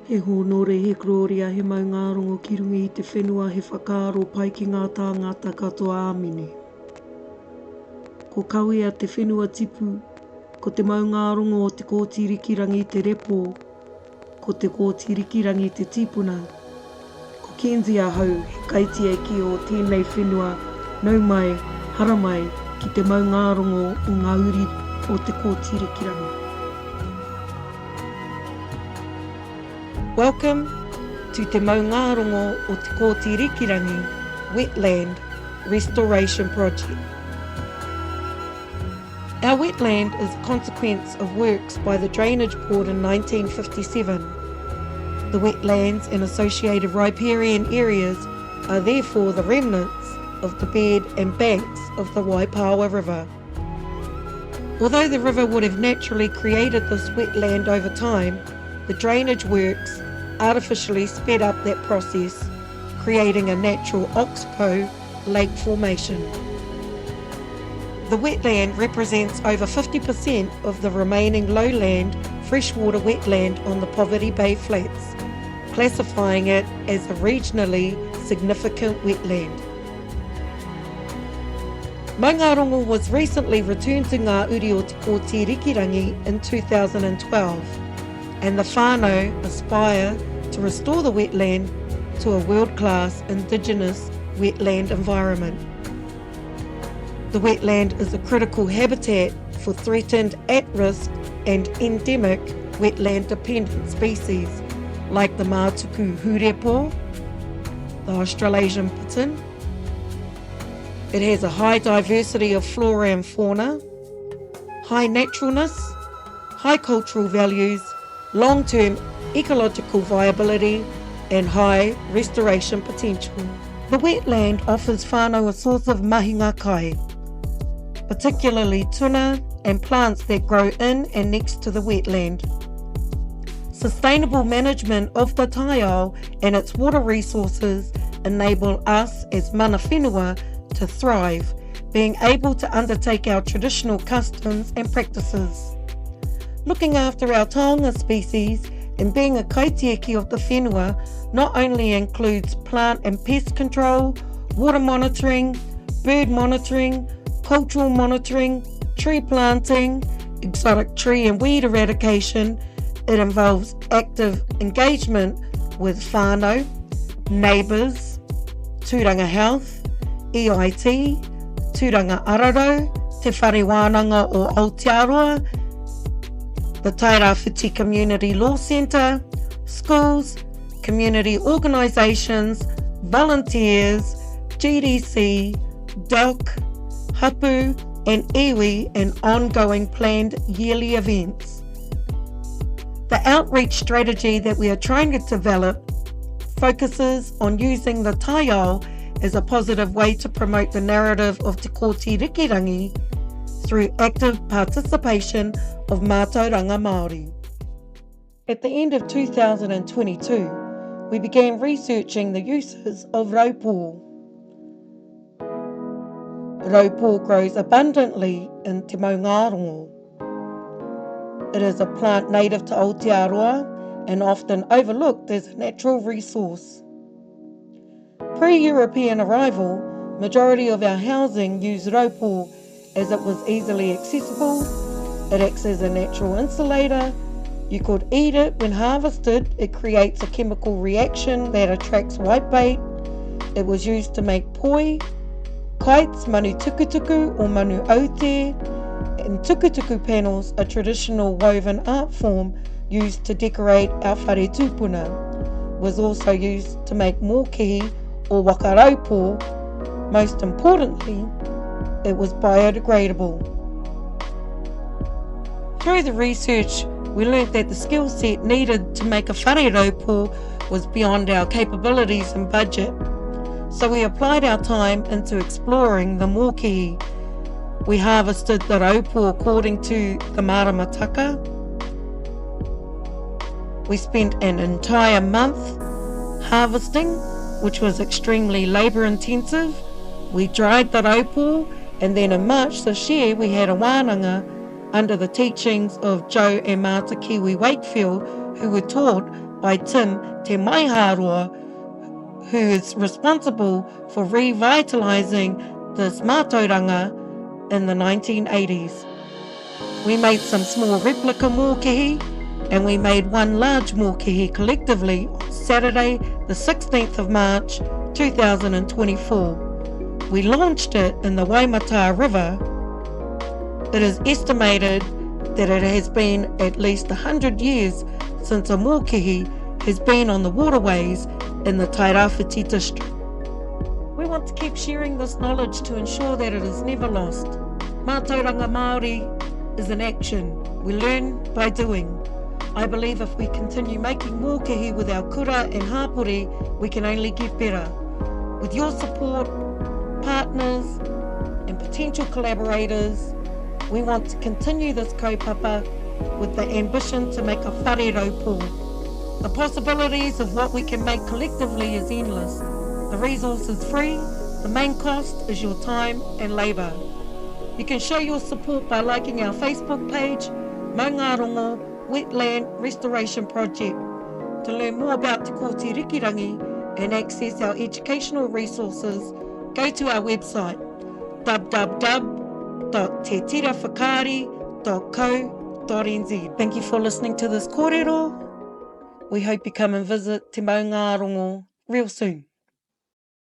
He honore he gloria he Maungarongo ki runga I te whenua he whakaaro pai ki ngā tāngata katoa āmine. Ko kawea te whenua tipu, ko te Maungarongo o te kōtirikirangi te repo, ko te kōtirikirangi te tipuna. Ko Kenzi ahau he kaitiaki o tēnei whenua nau mai, hara mai ki te Maungarongo o ngā uri o te kōtirikirangi. Welcome to Te Maungarongo o te kōtirikirangi Wetland Restoration Project. Our wetland is a consequence of works by the Drainage Board in 1957. The wetlands and associated riparian areas are therefore the remnants of the bed and banks of the Waipawa River. Although the river would have naturally created this wetland over time, the drainage works artificially sped up that process, creating a natural oxbow lake formation. The wetland represents over 50% of the remaining lowland freshwater wetland on the Poverty Bay Flats, classifying it as a regionally significant wetland. Maungarongo was recently returned to ngā uri o te kōtirikirangi in 2012, and the whānau aspire to restore the wetland to a world-class indigenous wetland environment. The wetland is a critical habitat for threatened, at-risk and endemic wetland-dependent species like the mātuku hurepo, the Australasian bittern. It has a high diversity of flora and fauna, high naturalness, high cultural values, long-term ecological viability and high restoration potential. The wetland offers whānau a source of mahinga kai, particularly tuna and plants that grow in and next to the wetland. Sustainable management of the taiao and its water resources enable us as mana whenua to thrive, being able to undertake our traditional customs and practices. Looking after our taonga species and being a kaitiaki of the whenua not only includes plant and pest control, water monitoring, bird monitoring, cultural monitoring, tree planting, exotic tree and weed eradication, it involves active engagement with whānau, neighbours, tūranga health, EIT, tūranga araro, te whare wānanga o Aotearoa, the Tairawhiti Community Law Centre, schools, community organisations, volunteers, GDC, DOC, hapu and iwi and ongoing planned yearly events. The outreach strategy that we are trying to develop focuses on using the taiao as a positive way to promote the narrative of te kōtirikirangi through active participation of mātauranga Māori. At the end of 2022, we began researching the uses of raupo. Raupo grows abundantly in Te Maungarongo. It is a plant native to Aotearoa and often overlooked as a natural resource. Pre-European arrival, majority of our housing used raupo as it was easily accessible. It acts as a natural insulator. You could eat it when harvested. It creates a chemical reaction that attracts whitebait. It was used to make poi, kites, manu tukutuku or manu aute, and tukutuku panels, a traditional woven art form used to decorate our whare tūpuna, was also used to make mōkehi or wakaraupo. Most importantly, it was biodegradable. Through the research, we learnt that the skill set needed to make a whare raupo was beyond our capabilities and budget. So we applied our time into exploring the mōkehi. We harvested the raupo according to the maramataka. We spent an entire month harvesting, which was extremely labour intensive. We dried the raupo, and then in March this year we had a wānanga under the teachings of Joe and Marta Kiwi Wakefield, who were taught by Tim Te Maungarongo, who is responsible for revitalising this mātauranga in the 1980s. We made some small replica mōkehi, and we made one large mōkehi collectively on Saturday the 16th of March 2024. We launched it in the Waimata River. It is estimated that it has been at least 100 years since a mōkehi has been on the waterways in the Tairāwhiti district. We want to keep sharing this knowledge to ensure that it is never lost. Mātauranga Māori is an action. We learn by doing. I believe if we continue making mōkehi with our kura and hapori, we can only get better. With your support, partners and potential collaborators, we want to continue this kaupapa with the ambition to make a whare raupo. The possibilities of what we can make collectively is endless. The resource is free, the main cost is your time and labour. You can show your support by liking our Facebook page, Maungarongo Wetland Restoration Project. To learn more about Te Kōti Rikirangi and access our educational resources, go to our website www.tetirewhakaari.co.nz. Thank you for listening to this kōrero. We hope you come and visit Te Maungarongo real soon.